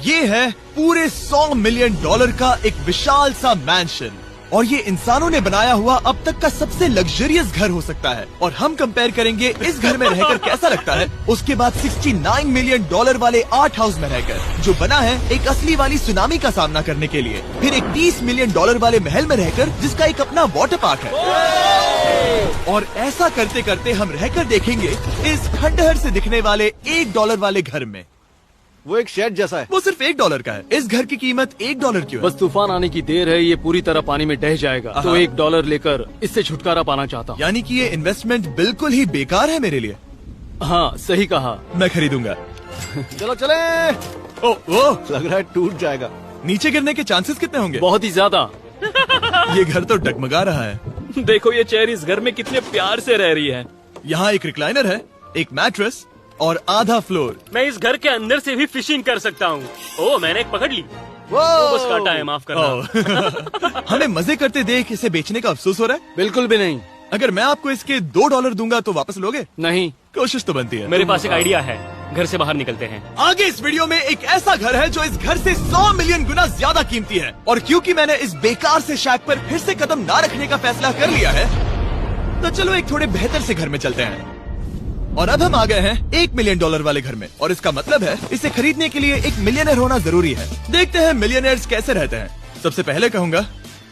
ये है पूरे $100 मिलियन का एक विशाल सा मैंशन, और ये इंसानों ने बनाया हुआ अब तक का सबसे लग्जरियस घर हो सकता है। और हम कंपेयर करेंगे इस घर में रहकर कैसा लगता है उसके बाद $69 मिलियन वाले आर्ट हाउस में रहकर, जो बना है एक असली वाली सुनामी का सामना करने के लिए। फिर एक $30 मिलियन वाले महल में रहकर जिसका एक अपना वाटर पार्क है। और ऐसा करते करते हम रहकर देखेंगे इस खंडहर से दिखने वाले $1 वाले घर में। वो एक शेड जैसा है। वो सिर्फ $1 का है। इस घर की कीमत $1 क्यों है? बस तूफान आने की देर है, ये पूरी तरह पानी में ढह जाएगा, तो $1 लेकर इससे छुटकारा पाना चाहता हूँ। यानी कि ये इन्वेस्टमेंट बिल्कुल ही बेकार है मेरे लिए। हाँ सही कहा। मैं खरीदूंगा। चलो चले। ओ, लग रहा है टूट जाएगा। नीचे गिरने के चांसेस कितने होंगे? बहुत ही ज्यादा। ये घर तो डगमगा रहा है। देखो ये चेयर इस घर में कितने प्यार से रह रही है। यहाँ एक रिक्लाइनर है, एक मैट्रेस और आधा फ्लोर। मैं इस घर के अंदर से भी फिशिंग कर सकता हूँ। ओह मैंने एक पकड़ ली। वो बस काटा है, माफ करना। हमें मजे करते देख इसे बेचने का अफसोस हो रहा है? बिल्कुल भी नहीं। अगर मैं आपको इसके $2 दूंगा तो वापस लोगे? नहीं। कोशिश तो बनती है। मेरे पास एक आइडिया है, घर से बाहर निकलते हैं। आगे इस वीडियो में एक ऐसा घर है जो इस घर से 100 मिलियन गुना ज्यादा कीमती है। और क्योंकि मैंने इस बेकार से शैक पर फिर से कदम ना रखने का फैसला कर लिया है, तो चलो एक थोड़े बेहतर से घर में चलते हैं। और अब हम आ गए हैं $1 मिलियन वाले घर में, और इसका मतलब है इसे खरीदने के लिए एक मिलियनर होना जरूरी है। देखते हैं मिलियनर्स कैसे रहते हैं। सबसे पहले कहूंगा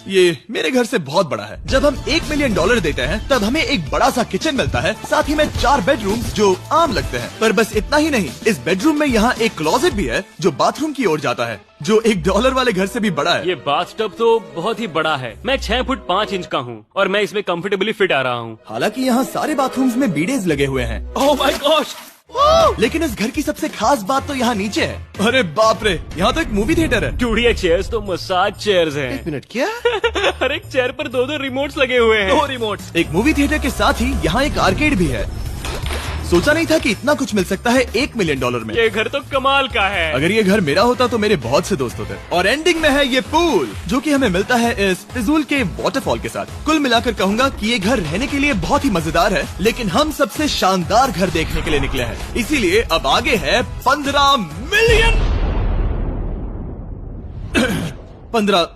ये मेरे घर से बहुत बड़ा है। जब हम $1 मिलियन देते हैं तब हमें एक बड़ा सा किचन मिलता है, साथ ही में 4 बेडरूम्स जो आम लगते हैं। पर बस इतना ही नहीं, इस बेडरूम में यहाँ एक क्लोजेट भी है जो बाथरूम की ओर जाता है, जो $1 वाले घर से भी बड़ा है। ये बाथटब तो बहुत ही बड़ा है। मैं 6 फुट 5 इंच का हूँ और मैं इसमें कंफर्टेबली फिट आ रहा हूँ। हालांकि यहाँ सारे बाथरूम्स में बीडेज लगे हुए हैं। Oh my gosh! लेकिन इस घर की सबसे खास बात तो यहाँ नीचे है। अरे बाप रे, यहाँ तो एक मूवी थिएटर है। टूडिया चेयर्स तो मसाज चेयर्स हैं। 1 मिनट क्या? हर एक चेयर पर 2-2 रिमोट्स लगे हुए हैं। 2 रिमोट्स। एक मूवी थिएटर के साथ ही यहाँ एक आर्केड भी है। सोचा नहीं था कि इतना कुछ मिल सकता है $1 मिलियन में। ये घर तो कमाल का है। अगर ये घर मेरा होता तो मेरे बहुत से दोस्त होते। और एंडिंग में है ये पूल, जो कि हमें मिलता है इस फिजूल के वाटरफॉल के साथ। कुल मिलाकर कहूंगा कि ये घर रहने के लिए बहुत ही मजेदार है, लेकिन हम सबसे शानदार घर देखने के लिए निकले हैं। इसीलिए अब आगे है 15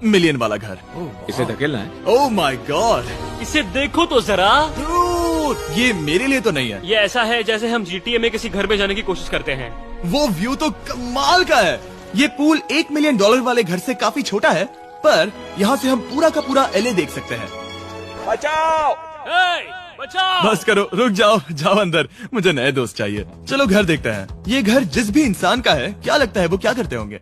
मिलियन वाला घर। इसे धकेलना है। ओह माय गॉड, इसे देखो तो जरा। ये मेरे लिए तो नहीं है। ये ऐसा है जैसे हम GTA में किसी घर में जाने की कोशिश करते हैं। वो व्यू तो कमाल का है। ये पूल $1 मिलियन वाले घर से काफी छोटा है, पर यहाँ से हम पूरा का पूरा LA देख सकते हैं। बचाओ! बचाओ! बस करो, रुक जाओ, जाओ अंदर, मुझे नए दोस्त चाहिए। चलो घर देखते हैं। ये घर जिस भी इंसान का है, क्या लगता है वो क्या करते होंगे?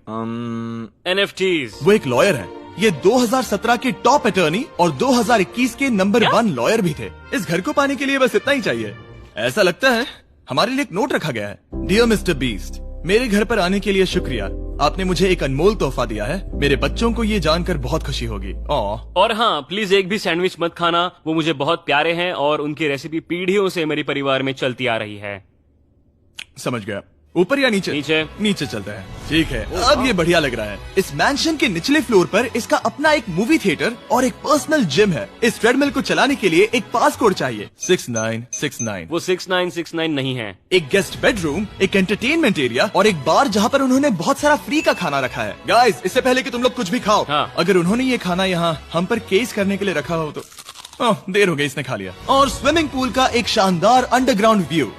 NFTs। वो एक लॉयर है। ये 2017 के टॉप अटर्नी और 2021 के नंबर 1 लॉयर भी थे। इस घर को पाने के लिए बस इतना ही चाहिए। ऐसा लगता है हमारे लिए एक नोट रखा गया है। डियर मिस्टर बीस्ट, मेरे घर पर आने के लिए शुक्रिया। आपने मुझे एक अनमोल तोहफा दिया है। मेरे बच्चों को ये जानकर बहुत खुशी होगी। और हाँ, प्लीज एक भी सैंडविच मत खाना, वो मुझे बहुत प्यारे हैं और उनकी रेसिपी पीढ़ियों से मेरे परिवार में चलती आ रही है। समझ गया। ऊपर या नीचे? नीचे। नीचे चलते हैं। ठीक है, अब ये बढ़िया लग रहा है। इस मैंशन के निचले फ्लोर पर इसका अपना एक मूवी थिएटर और एक पर्सनल जिम है। इस ट्रेडमिल को चलाने के लिए एक पास कोड चाहिए, 6969। वो 6969 नहीं है। एक गेस्ट बेडरूम, एक एंटरटेनमेंट एरिया और एक बार जहाँ पर उन्होंने बहुत सारा फ्री का खाना रखा है। गाइस, इससे पहले कि तुम लोग कुछ भी खाओ, हाँ। अगर उन्होंने ये खाना यहाँ हम पर केस करने के लिए रखा हो तो देर हो गई, इसने खा लिया। और स्विमिंग पूल का एक शानदार अंडरग्राउंड व्यू।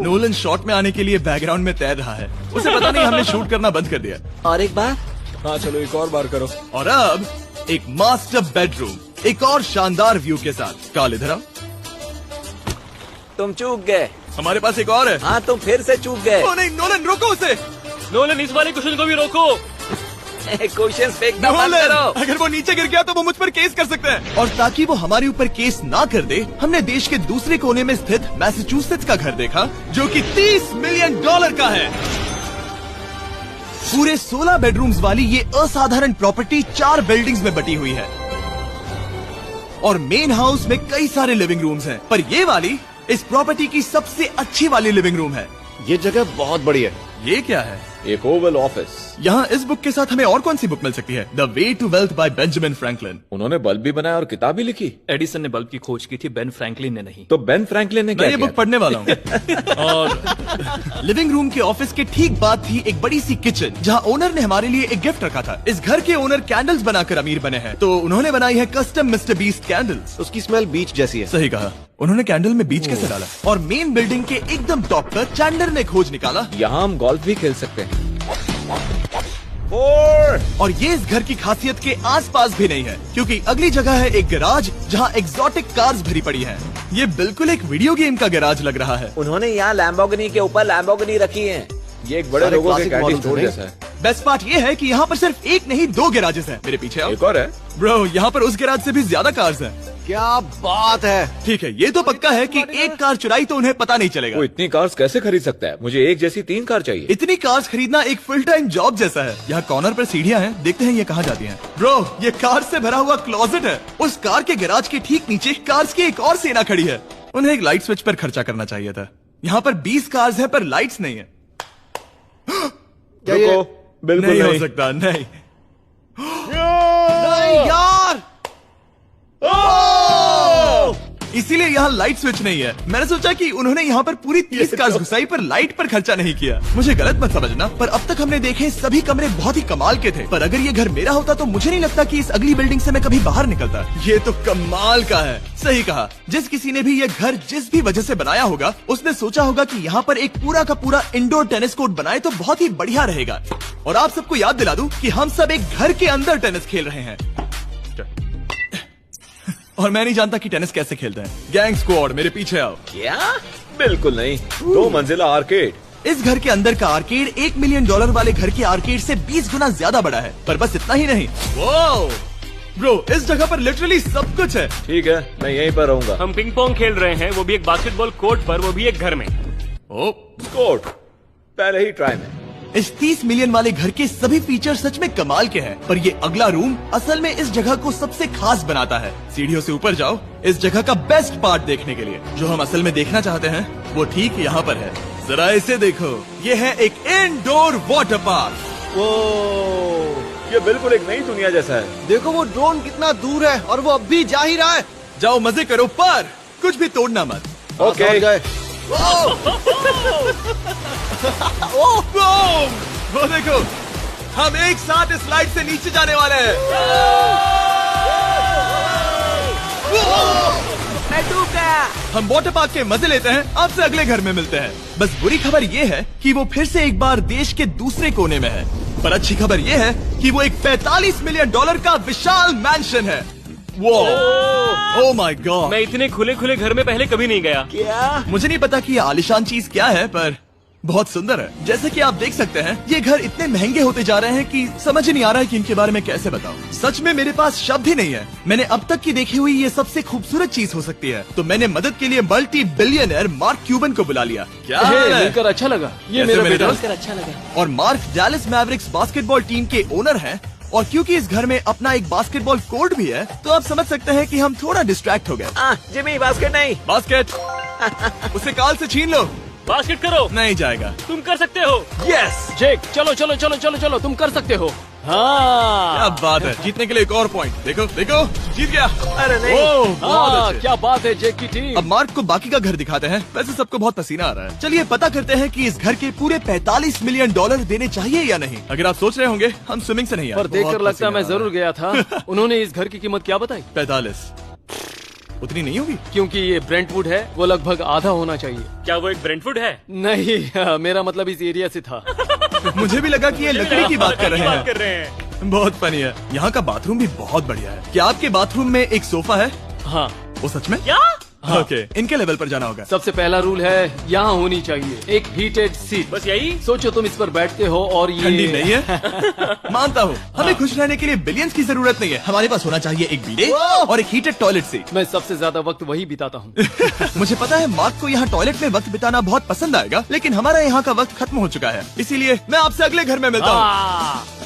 नोलन शॉट में आने के लिए बैकग्राउंड में तैर रहा है। उसे पता नहीं हमने शूट करना बंद कर दिया। और एक बार? हाँ चलो एक और बार करो। और अब एक मास्टर बेडरूम, एक और शानदार व्यू के साथ। काल इधर आओ। तुम चूक गए। हमारे पास एक और है। हाँ तुम फिर से चूक गए। ओ नहीं, नोलन रोको उसे। नोलन, इस वाले क्वेश्चन को भी रोको। क्वेश्चन फेंकना बंद नोलन, करो। अगर वो नीचे गिर गया तो वो मुझ पर केस कर सकते हैं। और ताकि वो हमारे ऊपर केस ना कर दे, हमने देश के दूसरे कोने में स्थित मैसाचुसेट्स का घर देखा, जो कि $30 मिलियन का है। पूरे 16 बेडरूम्स वाली ये असाधारण प्रॉपर्टी 4 बिल्डिंग्स में बटी हुई है और मेन हाउस में कई सारे लिविंग रूम्स हैं, पर ये वाली इस प्रॉपर्टी की सबसे अच्छी वाली लिविंग रूम है। ये जगह बहुत बड़ी है। ये क्या है? एक ओवल ऑफिस। यहाँ इस बुक के साथ हमें और कौन सी बुक मिल सकती है? The way to wealth by Benjamin Franklin. उन्होंने बल्ब भी बनाया और किताब भी लिखी। एडिसन ने बल्ब की खोज की थी, बेन फ्रैंकलिन ने नहीं। तो बेन फ्रैंकलिन ने मैं क्या ये किया बुक पढ़ने वाला हूँ। और लिविंग रूम के ऑफिस के ठीक बाद थी एक बड़ी सी किचन, जहाँ ओनर ने हमारे लिए एक गिफ्ट रखा था। इस घर के ओनर कैंडल्स बनाकर अमीर बने हैं, तो उन्होंने बनाई है कस्टम मिस्टर बीस्ट कैंडल्स। उसकी स्मेल बीच जैसी है। सही कहा, उन्होंने कैंडल में बीच कैसे डाला? और मेन बिल्डिंग के एकदम टॉप पर चैंडलर ने खोज निकाला। यहाँ हम गोल्फ भी खेल सकते हैं। 4 और ये इस घर की खासियत के आसपास भी नहीं है, क्योंकि अगली जगह है एक गैराज जहाँ एग्जॉटिक कार्स भरी पड़ी हैं। ये बिल्कुल एक वीडियो गेम का गैराज लग रहा है। उन्होंने यहाँ लैम्बोर्गिनी के ऊपर लैम्बोर्गिनी रखी है। ये एक बड़े सारे लोगों के classic कैंटीन models स्टोर हैं। जैसा है। बेस्ट पार्ट ये है कि यहाँ पर सिर्फ एक नहीं 2 गैराजेस हैं। मेरे पीछे आओ। एक और है। ब्रो, यहाँ पर उस गैराज से भी ज्यादा कार्स हैं। क्या बात है। ठीक है, ये तो पक्का है कि एक कार चुराई तो उन्हें पता नहीं चलेगा। वो इतनी कार्स कैसे खरीद सकता है? मुझे एक जैसी 3 कार चाहिए। इतनी कार्स खरीदना एक फुल टाइम जॉब जैसा है। यहाँ कॉर्नर पर सीढ़ियाँ हैं, देखते हैं ये कहाँ जाती हैं। ब्रो, ये कार से भरा हुआ क्लोजेट है। उस कार के गैराज के ठीक नीचे कार्स की एक और सेना खड़ी है। उन्हें एक लाइट स्विच पर खर्चा करना चाहिए था। यहाँ पर 20 कार्स हैं पर लाइट्स नहीं है। क्या ये- रुको, बिल्कुल नहीं हो नहीं। सकता, नहीं। नहीं यार। इसीलिए यहाँ लाइट स्विच नहीं है। मैंने सोचा कि उन्होंने यहाँ पर पूरी 30 कार्स घुसाई पर लाइट पर खर्चा नहीं किया। मुझे गलत मत समझना, पर अब तक हमने देखे सभी कमरे बहुत ही कमाल के थे। पर अगर ये घर मेरा होता तो मुझे नहीं लगता कि इस अगली बिल्डिंग से मैं कभी बाहर निकलता। ये तो कमाल का है। सही कहा, जिस किसी ने भी ये घर जिस भी वजह से बनाया होगा, उसने सोचा होगा कि यहाँ पर एक पूरा का पूरा इंडोर टेनिस कोर्ट बनाए तो बहुत ही बढ़िया रहेगा। और आप सबको याद दिला दूं कि हम सब एक घर के अंदर टेनिस खेल रहे हैं। और मैं नहीं जानता कि टेनिस कैसे खेलते हैं। गैंग स्क्वाड, मेरे पीछे आओ। क्या? बिल्कुल नहीं। 2 मंजिला आर्केड। इस घर के अंदर का आर्केड $1 मिलियन वाले घर के आर्केड से 20 गुना ज्यादा बड़ा है। पर बस इतना ही नहीं। वो ब्रो, इस जगह पर लिटरली सब कुछ है। ठीक है, मैं यहीं पर रहूंगा। हम पिंग पोंग खेल रहे हैं, वो भी एक बास्केटबॉल कोर्ट पर, वो भी एक घर में। ओ, कोर्ट पहले ही ट्राई में। इस 30 मिलियन वाले घर के सभी फीचर सच में कमाल के हैं, पर ये अगला रूम असल में इस जगह को सबसे खास बनाता है। सीढ़ियों से ऊपर जाओ इस जगह का बेस्ट पार्ट देखने के लिए। जो हम असल में देखना चाहते हैं वो ठीक यहाँ पर है। जरा इसे देखो, ये है एक इंडोर वाटर पार्क। वो ये बिल्कुल एक नई दुनिया जैसा है। देखो वो ड्रोन कितना दूर है और वो अब भी जा ही रहा है। जाओ मजे करो, पर कुछ भी तोड़ना मत। ओके। समझ गए। वो देखो, हम एक साथ इस स्लाइड से नीचे जाने वाले हैं। मैं डूब गया। हम वाटर पार्क के मजे लेते हैं, आपसे अगले घर में मिलते हैं। बस बुरी खबर ये है कि वो फिर से एक बार देश के दूसरे कोने में है। पर अच्छी खबर ये है कि वो एक $45 मिलियन का विशाल मैंशन है। वो ओह माय गॉड, मैं इतने खुले खुले घर में पहले कभी नहीं गया। क्या? मुझे नहीं पता कि ये आलिशान चीज क्या है, पर बहुत सुंदर है। जैसे कि आप देख सकते हैं, ये घर इतने महंगे होते जा रहे हैं कि समझ ही नहीं आ रहा है कि इनके बारे में कैसे बताऊं। सच में मेरे पास शब्द ही नहीं है। मैंने अब तक की देखी हुई ये सबसे खूबसूरत चीज हो सकती है। तो मैंने मदद के लिए मल्टी बिलियनर मार्क क्यूबन को बुला लिया। क्या हे, हाल है? मिलकर अच्छा लगा। ये कैसे मेरा मेरे बेटा दोस्त? अच्छा लगा। और mark Dallas Mavericks basketball team के ओनर हैं। और क्योंकि इस घर में अपना एक बास्केटबॉल कोर्ट भी है, तो आप समझ सकते हैं कि हम थोड़ा डिस्ट्रैक्ट हो गए। जिमी बास्केट नहीं। बास्केट उसे काल से छीन लो। बास्केट करो, नहीं जाएगा। तुम कर सकते हो। यस, जेक, चलो चलो चलो चलो चलो, तुम कर सकते हो। हाँ, क्या बात है। जीतने के लिए एक और पॉइंट। देखो देखो, जीत गया। अरे नहीं। ओह, बहुत हाँ, अच्छे। क्या बात है जेक की टीम। अब मार्क को बाकी का घर दिखाते हैं। वैसे सबको बहुत पसीना आ रहा है। चलिए पता करते हैं कि इस घर के पूरे $45 मिलियन देने चाहिए या नहीं। अगर आप सोच रहे होंगे हम स्विमिंग से नहीं आए, पर देखकर बहुत लगता है मैं पसीना आ जरूर गया था। उन्होंने इस घर की कीमत क्या बताई? 45 उतनी नहीं होगी। क्योंकि ये ब्रेंटवुड है, वो लगभग आधा होना चाहिए। क्या वो एक ब्रेंटफुड है? नहीं, मेरा मतलब इस एरिया से था। मुझे भी लगा कि ये लकड़ी की बात कर रहे बात कर हैं। रहे हैं। बहुत फनी है। यहाँ का बाथरूम भी बहुत बढ़िया है। क्या आपके बाथरूम में एक सोफा है? हाँ, वो सच में? क्या? ओके, इनके लेवल पर जाना होगा। सबसे पहला रूल है यहाँ होनी चाहिए एक हीटेड सीट। बस यही? सोचो तुम इस पर बैठते हो और ये ठंडी नहीं है। मानता हूँ, हमें खुश रहने के लिए बिलियंस की जरूरत नहीं है। हमारे पास होना चाहिए एक बीडे और एक हीटेड टॉयलेट सीट। मैं सबसे ज्यादा वक्त वही बिताता हूँ। मुझे पता है मार्क को यहाँ टॉयलेट में वक्त बिताना बहुत पसंद आएगा, लेकिन हमारा यहाँ का वक्त खत्म हो चुका है। इसीलिए मैं आपसे अगले घर में मिलता हूँ।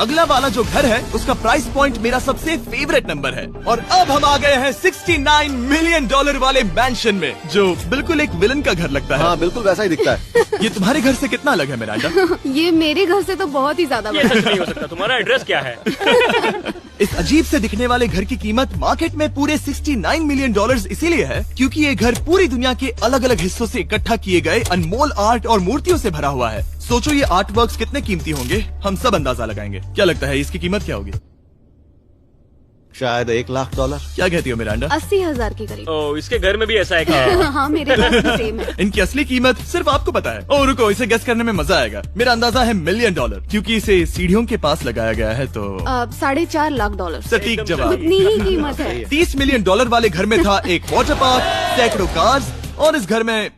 अगला वाला जो घर है उसका प्राइस पॉइंट मेरा सबसे फेवरेट नंबर है। और अब हम आ गए हैं $69 मिलियन वाले मैंशन में, जो बिल्कुल एक विलन का घर लगता है। हाँ बिल्कुल वैसा ही दिखता है। ये तुम्हारे घर से कितना अलग है मिरांडा? ये मेरे घर से तो बहुत ही ज्यादा ये बड़ा सच नहीं हो सकता। तुम्हारा एड्रेस क्या है? इस अजीब से दिखने वाले घर की कीमत मार्केट में पूरे $69 मिलियन इसीलिए है क्योंकि ये घर पूरी दुनिया के अलग अलग हिस्सों से इकट्ठा किए गए अनमोल आर्ट और मूर्तियों से भरा हुआ है। सोचो ये आर्ट वर्क्स कितने कीमती होंगे, हम सब अंदाजा लगाएंगे। क्या लगता है इसकी कीमत क्या होगी? शायद $1 लाख। क्या कहती हो मिरांडा? 80,000 के करीब। ओ, इसके घर में भी ऐसा है क्या? हाँ मेरे घर भी सेम है। इनकी असली कीमत सिर्फ आपको पता है। ओ रुको, इसे गेस करने में मजा आएगा। मेरा अंदाजा है $1 मिलियन क्योंकि इसे सीढ़ियों के पास लगाया गया है। तो $4.5 लाख। सटीक जवाब। इतनी ही कीमत है। $30 मिलियन वाले घर में था एक वाटर पार्क, सैकड़ों कार्स और इस घर में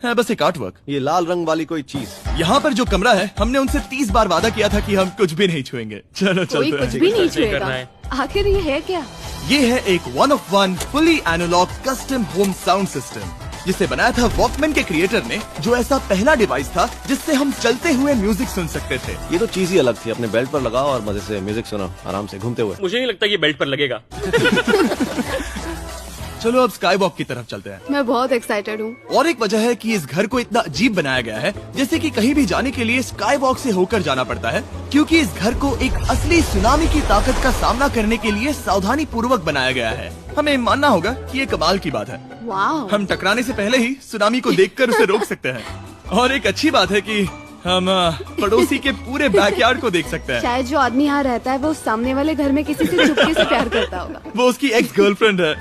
है बस एक आर्ट वर्क। ये लाल रंग वाली कोई चीज। यहाँ पर जो कमरा है, हमने उनसे 30 बार वादा किया था कि हम कुछ भी नहीं छुएंगे। चलो कोई चलते कुछ हैं। भी नहीं करना छुएगा। है। आखिर ये है क्या? ये है एक 1 of 1 fully analog custom home sound system, जिसे बनाया था वॉकमैन के क्रिएटर ने, जो ऐसा पहला डिवाइस था जिससे हम चलते हुए म्यूजिक सुन सकते थे। ये तो चीज ही अलग थी। अपने बेल्ट पर लगाओ और मजे से म्यूजिक सुनो आराम से घूमते हुए। मुझे नहीं लगता ये बेल्ट पर लगेगा। चलो अब स्काई वॉक की तरफ चलते हैं। मैं बहुत एक्साइटेड हूँ। और एक वजह है कि इस घर को इतना अजीब बनाया गया है, जैसे कि कहीं भी जाने के लिए स्काई वॉक से होकर जाना पड़ता है, क्योंकि इस घर को एक असली सुनामी की ताकत का सामना करने के लिए सावधानी पूर्वक बनाया गया है। हमें मानना होगा कि ये कमाल की बात है। वाह। हम टकराने से पहले ही सुनामी को देखकर उसे रोक सकते हैं। और एक अच्छी बात है कि हम पड़ोसी के पूरे बैकयार्ड को देख सकते हैं। शायद जो आदमी यहाँ रहता है वो उस सामने वाले घर में किसी से चुपके से प्यार करता होगा। वो उसकी एक्स गर्लफ्रेंड है।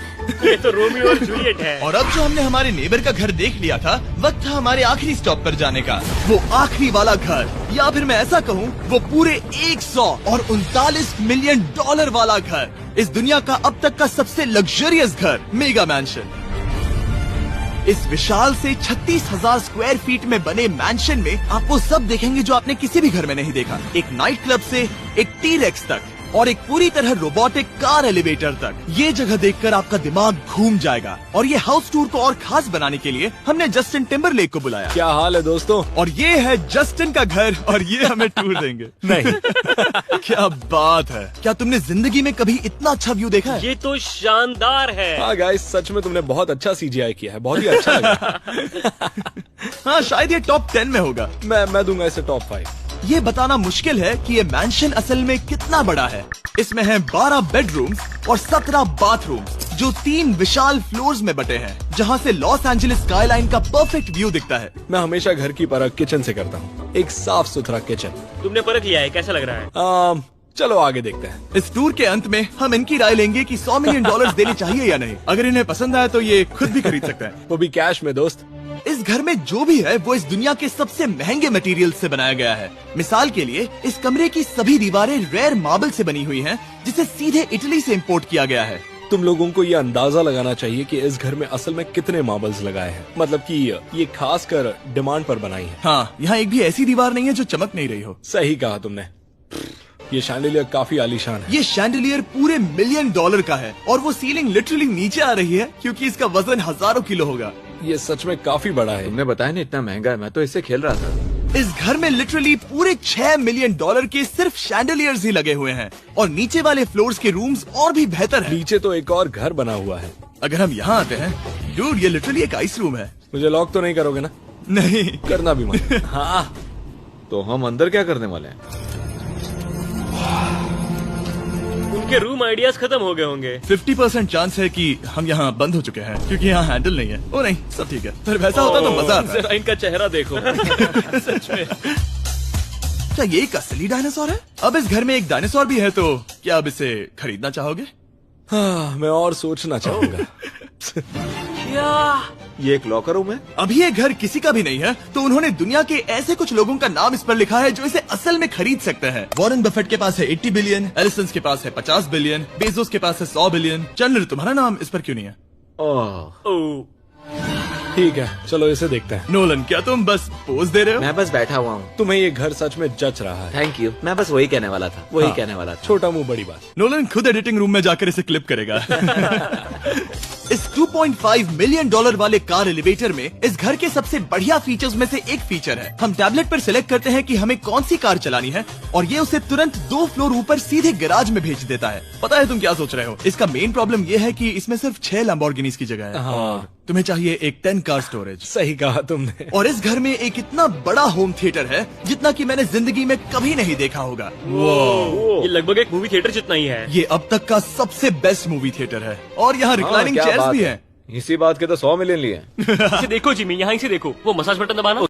ये तो रोमियो और जूलियट है। और अब जो हमने हमारे नेबर का घर देख लिया था, वक्त था हमारे आखिरी स्टॉप पर जाने का। वो आखिरी वाला घर, या फिर मैं ऐसा कहूँ, वो पूरे 139 मिलियन वाला घर, इस दुनिया का अब तक का सबसे लग्जरियस घर, मेगा मैंशन। इस विशाल से 36,000 स्क्वायर फीट में बने मैंशन में आप वो सब देखेंगे जो आपने किसी भी घर में नहीं देखा। एक नाइट क्लब से एक टी-रेक्स तक और एक पूरी तरह रोबोटिक कार एलिवेटर तक। ये जगह देखकर आपका दिमाग घूम जाएगा। और ये हाउस टूर को और खास बनाने के लिए हमने जस्टिन टिम्बरलेक को बुलाया। क्या हाल है दोस्तों? और ये है जस्टिन का घर और ये हमें टूर देंगे। नहीं। क्या बात है! क्या तुमने जिंदगी में कभी इतना अच्छा व्यू देखा है? ये तो शानदार है। हाँ गाइस, सच में तुमने बहुत अच्छा CGI किया है। बहुत ही अच्छा लगा। हाँ, शायद ये टॉप 10 में होगा। मैं दूंगा इसे टॉप 5। ये बताना मुश्किल है कि ये मैंशन असल में कितना बड़ा है। इसमें है 12 बेडरूम्स और 17 बाथरूम्स, जो 3 विशाल फ्लोर्स में बटे हैं, जहाँ से लॉस एंजलिस स्काईलाइन का परफेक्ट व्यू दिखता है। मैं हमेशा घर की परख किचन से करता हूँ। एक साफ सुथरा किचन। तुमने परख लिया है, कैसा लग रहा है? चलो आगे देखते हैं। इस टूर के अंत में हम इनकी राय लेंगे कि $100 मिलियन देने चाहिए या नहीं। अगर इन्हें पसंद आए तो ये खुद भी खरीद सकते हैं। वो भी कैश में दोस्त। इस घर में जो भी है वो इस दुनिया के सबसे महंगे मटेरियल से बनाया गया है। मिसाल के लिए इस कमरे की सभी दीवारें रेयर मार्बल से बनी हुई हैं, जिसे सीधे इटली से इंपोर्ट किया गया है। तुम लोगों को ये अंदाजा लगाना चाहिए कि इस घर में असल में कितने मार्बल्स लगाए हैं। मतलब कि ये खास कर डिमांड पर बनाई है। हाँ, यहाँ एक भी ऐसी दीवार नहीं है जो चमक नहीं रही हो। सही कहा तुमने। ये शैंडिलियर काफी आलीशान है। ये शैंडिलियर पूरे $1 मिलियन का है और वो सीलिंग लिटरली नीचे आ रही है क्योंकि इसका वजन हजारों किलो होगा। ये सच में काफी बड़ा है। तुमने बताया ना इतना महंगा है, मैं तो इससे खेल रहा था। इस घर में लिटरली पूरे $6 मिलियन के सिर्फ शैंडिलियर्स ही लगे हुए हैं और नीचे वाले फ्लोर्स के रूम्स और भी बेहतर हैं। नीचे तो एक और घर बना हुआ है। अगर हम यहाँ आते हैं, डूड, ये लिटरली एक आइस रूम है। मुझे लॉक तो नहीं करोगे ना? नहीं करना भी मत। हाँ, तो हम अंदर क्या करने वाले हैं? उनके रूम आइडियाज खत्म हो गए होंगे। 50% चांस है कि हम यहाँ बंद हो चुके हैं क्योंकि यहाँ हैंडल नहीं है। ओ नहीं, सब ठीक है। पर वैसा होता तो मजा आता। जरा इनका चेहरा देखो। सच में। क्या ये एक असली डायनासोर है? अब इस घर में एक डायनासोर भी है, तो क्या अब इसे खरीदना चाहोगे? हाँ, मैं और सोचना चाहूंगा। ये एक लॉकर रूम है। अभी ये घर किसी का भी नहीं है, तो उन्होंने दुनिया के ऐसे कुछ लोगों का नाम इस पर लिखा है जो इसे असल में खरीद सकते हैं। वॉरेन बफेट के पास है 80 बिलियन, एलिसन के पास है 50 बिलियन, बेजोस के पास है 100 बिलियन। चंद्र, तुम्हारा नाम इस पर क्यों नहीं है? ओह, ठीक है, चलो इसे देखते हैं। नोलन, क्या तुम बस पोज दे रहे हो? मैं बस बैठा हुआ हूँ। तुम्हें ये घर सच में जच रहा है। Thank you. मैं बस वही कहने वाला था। वही हाँ, कहने वाला था। छोटा मुंह बड़ी बात। नोलन खुद एडिटिंग रूम में जाकर इसे क्लिप करेगा। इस $2.5 मिलियन वाले कार एलिवेटर में इस घर के सबसे बढ़िया फीचर्स में से एक फीचर है। हम टैबलेट पर सिलेक्ट करते हैं कि हमें कौन सी कार चलानी है और ये उसे तुरंत 2 फ्लोर ऊपर सीधे गैराज में भेज देता है। पता है तुम क्या सोच रहे हो? इसका मेन प्रॉब्लम ये है कि इसमें सिर्फ 6 लैम्बोर्गिनीज की जगह है और तुम्हें चाहिए एक 10 कार स्टोरेज। सही कहा तुमने। और इस घर में एक इतना बड़ा होम थिएटर है जितना कि मैंने जिंदगी में कभी नहीं देखा होगा। ये लगभग एक मूवी थिएटर जितना ही है। ये अब तक का सबसे बेस्ट मूवी थिएटर है और यहाँ रिक्लाइनिंग क्या चेयर्स बात भी है। हैं। इसी बात के तो 100 मिलियन लिए। इसे देखो जिमी, यहाँ इसे देखो, वो मसाज बटन दबाना।